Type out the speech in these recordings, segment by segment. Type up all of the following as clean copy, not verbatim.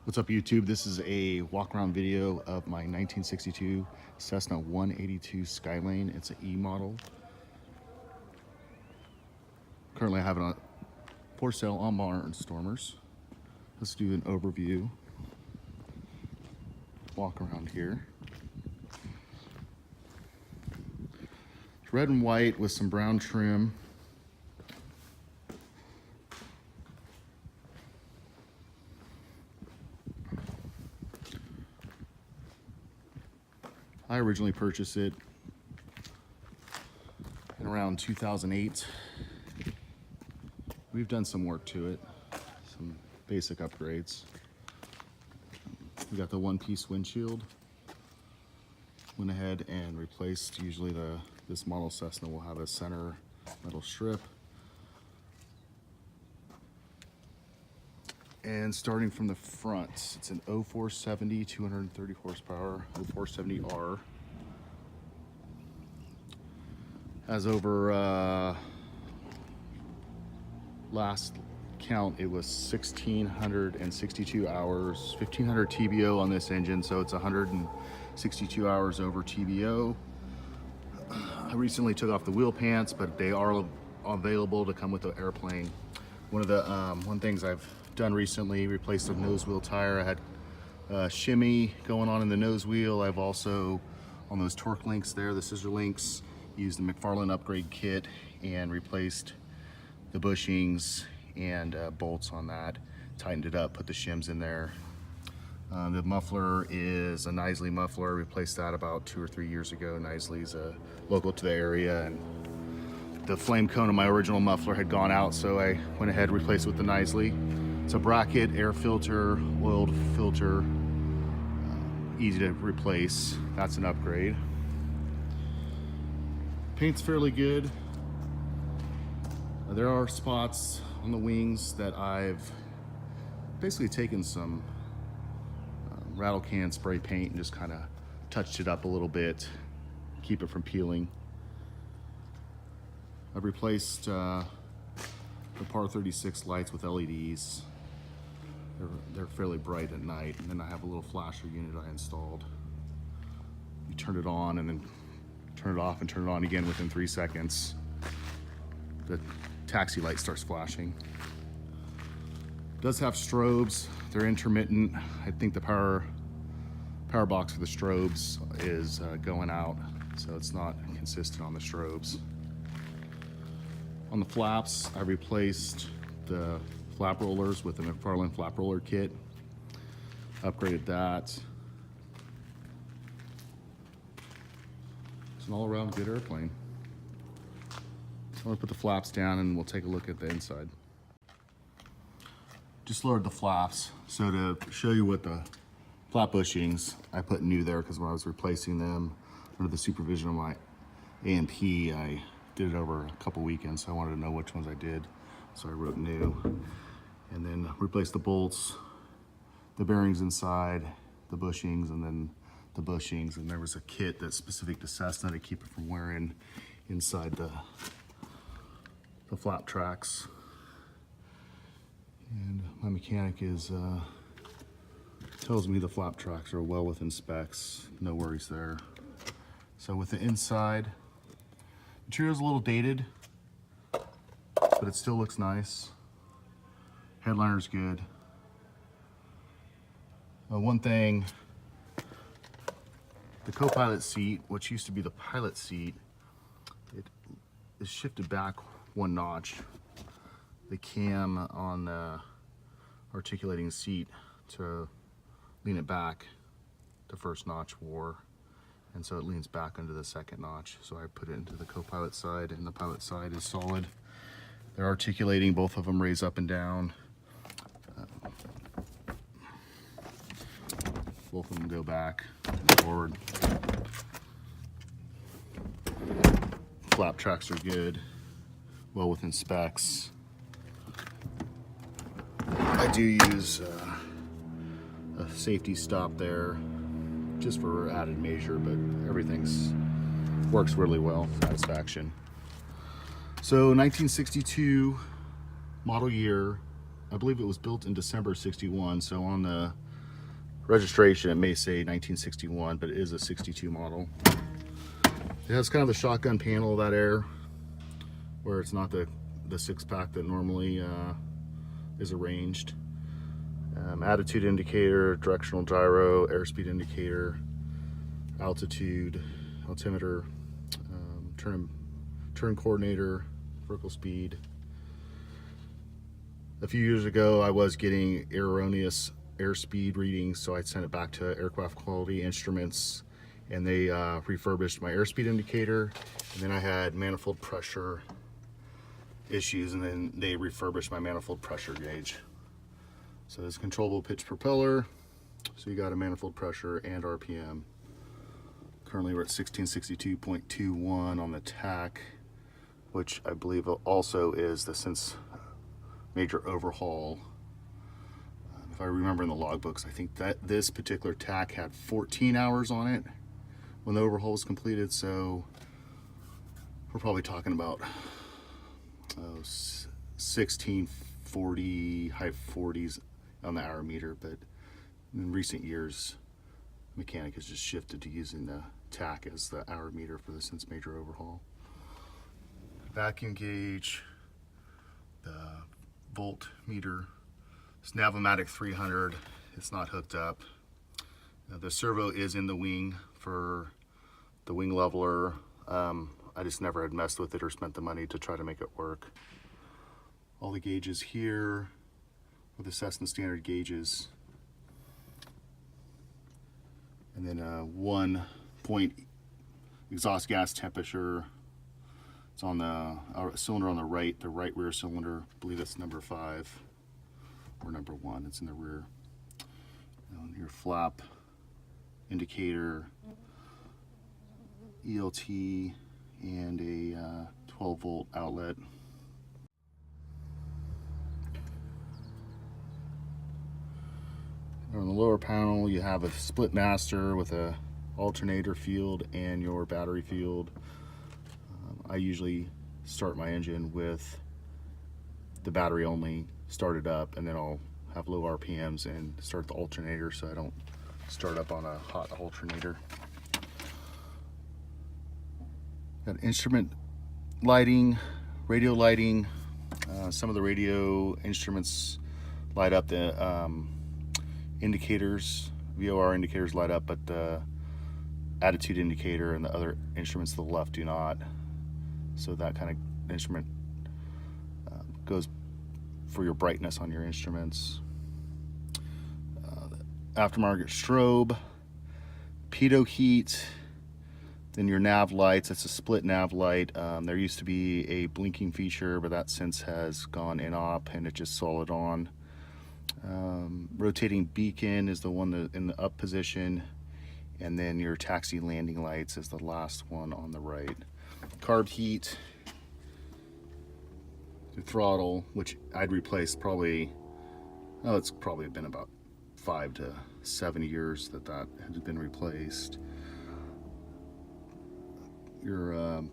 What's up, YouTube? This is a walk-around video of my 1962 Cessna 182 Skylane. It's an E model. Currently I have it on for sale on Barnstormers. Let's do an overview. Walk around here. It's red and white with some brown trim. I originally purchased it in around 2008. We've done some work to it, some basic upgrades. We got the one-piece windshield. Went ahead and replaced, usually this model Cessna will have a center metal strip. And starting from the front, it's an 0470, 230 horsepower, 0470R. Has over, last count, it was 1,662 hours, 1,500 TBO on this engine, so it's 162 hours over TBO. I recently took off the wheel pants, but they are available to come with the airplane. One of the things I've done recently, replaced the nose wheel tire. I had shimmy going on in the nose wheel. I've also, on those torque links there, the scissor links, used the McFarlane upgrade kit and replaced the bushings and bolts on that. Tightened it up, put the shims in there. The muffler is a Knisley muffler. Replaced that about 2 or 3 years ago. Knisley's local to the area, and the flame cone of my original muffler had gone out, so I went ahead and replaced it with the Knisley. It's a bracket, air filter, oiled filter, easy to replace. That's an upgrade. Paint's fairly good. There are spots on the wings that I've basically taken some rattle can spray paint and just kind of touched it up a little bit, keep it from peeling. I've replaced the Par 36 lights with LEDs. They're fairly bright at night, and then I have a little flasher unit I installed. You turn it on and then turn it off and turn it on again within 3 seconds. The taxi light starts flashing. It does have strobes. They're intermittent. I think the power box for the strobes is going out, so it's not consistent on the strobes. On the flaps, I replaced the flap rollers with the McFarlane flap roller kit. Upgraded that. It's an all-around good airplane. So I'm gonna put the flaps down and we'll take a look at the inside. Just lowered the flaps. So to show you what the flap bushings, I put new there because when I was replacing them under the supervision of my A&P, I did it over a couple weekends, so I wanted to know which ones I did. So I wrote new. And then replaced the bolts, the bearings inside, the bushings, and then the bushings. And there was a kit that's specific to Cessna to keep it from wearing inside the flap tracks. And my mechanic tells me the flap tracks are well within specs, no worries there. So with the inside, material's a little dated, but it still looks nice. Headliner's good. One thing, the co-pilot seat, which used to be the pilot seat, it is shifted back 1 notch. The cam on the articulating seat to lean it back, the first notch wore, and so it leans back under the second notch. So I put it into the co-pilot side, and the pilot side is solid. They're articulating, both of them raise up and down. Both of them go back and forward. Flap tracks are good, well within specs. I do use a safety stop there just for added measure, but everything's works really well, satisfaction. So 1962 model year, I believe it was built in December '61, so on the registration, it may say 1961, but it is a 62 model. It has kind of the shotgun panel of that air, where it's not the six-pack that normally is arranged. Attitude indicator, directional gyro, airspeed indicator, altitude, altimeter, turn coordinator, vertical speed. A few years ago, I was getting erroneous airspeed readings, so I sent it back to Aircraft Quality Instruments, and they refurbished my airspeed indicator. And then I had manifold pressure issues, and then they refurbished my manifold pressure gauge. So it's controllable pitch propeller, so you got a manifold pressure and RPM. Currently we're at 1662.21 on the TAC, which I believe also is the since major overhaul. If I remember in the logbooks, I think that this particular TAC had 14 hours on it when the overhaul was completed, so we're probably talking about 1640, high 40s on the hour meter. But in recent years, mechanic has just shifted to using the TAC as the hour meter for the since major overhaul. Vacuum gauge, the volt meter. It's Navomatic 300. It's not hooked up. The servo is in the wing for the wing leveler. I just never had messed with it or spent the money to try to make it work. All the gauges here are the Cessna standard gauges. And then 1 point exhaust gas temperature. It's on the cylinder on the right rear cylinder. I believe that's number 5 or number 1. It's in the rear. Your flap indicator, ELT, and a 12-volt outlet. On the lower panel, you have a split master with a alternator field and your battery field. I usually start my engine with the battery only, start it up, and then I'll have low RPMs and start the alternator so I don't start up on a hot alternator. Got instrument lighting, radio lighting. Some of the radio instruments light up, the indicators, VOR indicators light up, but the attitude indicator and the other instruments to the left do not. So that kind of instrument goes for your brightness on your instruments. Aftermarket strobe, pitot heat, then your nav lights. It's a split nav light. There used to be a blinking feature, but that since has gone in-op and it's just solid on. Rotating beacon is the one that in the up position, and then your taxi landing lights is the last one on the right. Carb heat, the throttle, which I'd replace probably, oh, it's probably been about 5 to 7 years that has been replaced. Your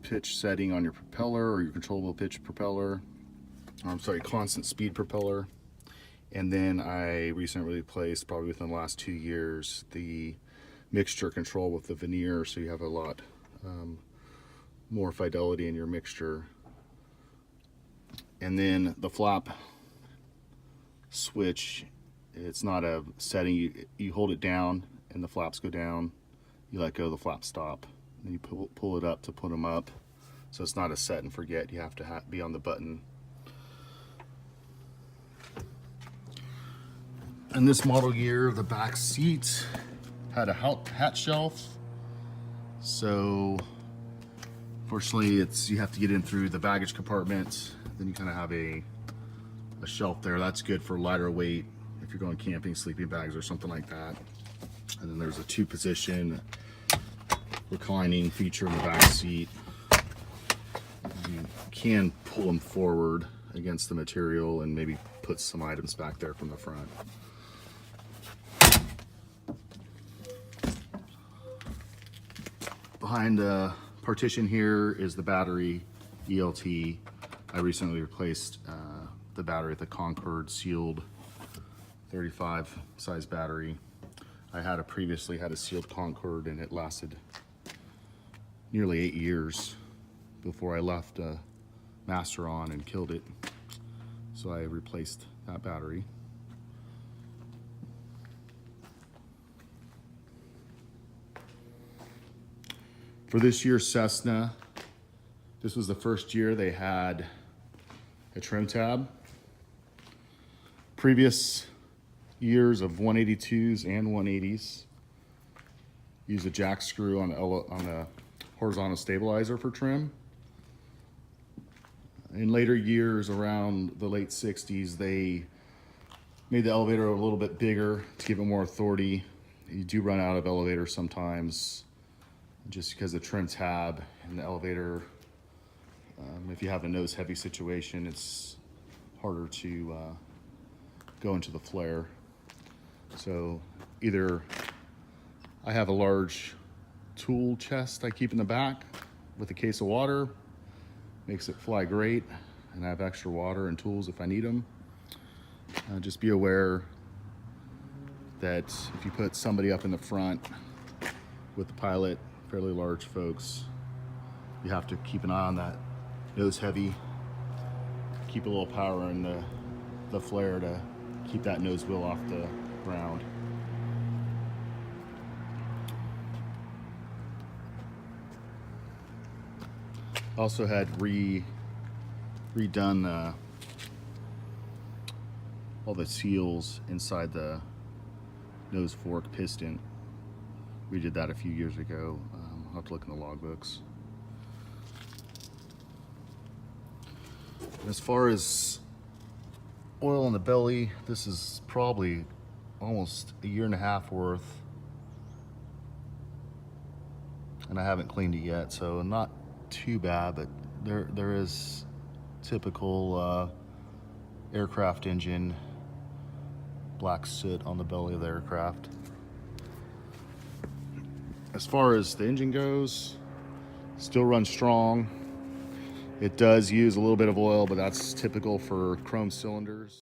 pitch setting on your propeller, or your controllable pitch propeller. I'm sorry, constant speed propeller. And then I recently replaced, probably within the last 2 years, the mixture control with the veneer, so you have a lot more fidelity in your mixture. And then the flap switch, it's not a setting. You hold it down and the flaps go down. You let go, the flaps stop. Then you pull it up to put them up. So it's not a set and forget. You have to be on the button. In this model year, the back seat had a hat shelf. So fortunately, you have to get in through the baggage compartment. Then you kind of have a shelf there. That's good for lighter weight if you're going camping, sleeping bags or something like that. And then there's a 2-position reclining feature in the back seat. You can pull them forward against the material and maybe put some items back there from the front. Behind the partition here is the battery ELT. I recently replaced the battery at the Concord sealed. I 35 size battery. I had previously had a sealed Concord, and it lasted nearly 8 years before I left master on and killed it. So I replaced that battery. For this year's Cessna, this was the first year they had a trim tab. Previous years of 182s and 180s use a jack screw on the horizontal stabilizer for trim. In later years, around the late 60s, they made the elevator a little bit bigger to give it more authority. You do run out of elevator sometimes just because the trim tab in the elevator, if you have a nose heavy situation, it's harder to go into the flare. So either I have a large tool chest I keep in the back with a case of water, makes it fly great, and I have extra water and tools if I need them. Just be aware that if you put somebody up in the front with the pilot, fairly large folks, you have to keep an eye on that nose heavy, keep a little power in the flare to keep that nose wheel off the ground. Also had redone all the seals inside the nose fork piston. We did that a few years ago. I'll have to look in the logbooks. As far as oil in the belly, this is probably almost a year and a half worth, and I haven't cleaned it yet, so not too bad, but there is typical aircraft engine black soot on the belly of the aircraft. As far as the engine goes, still runs strong. It does use a little bit of oil, but that's typical for chrome cylinders.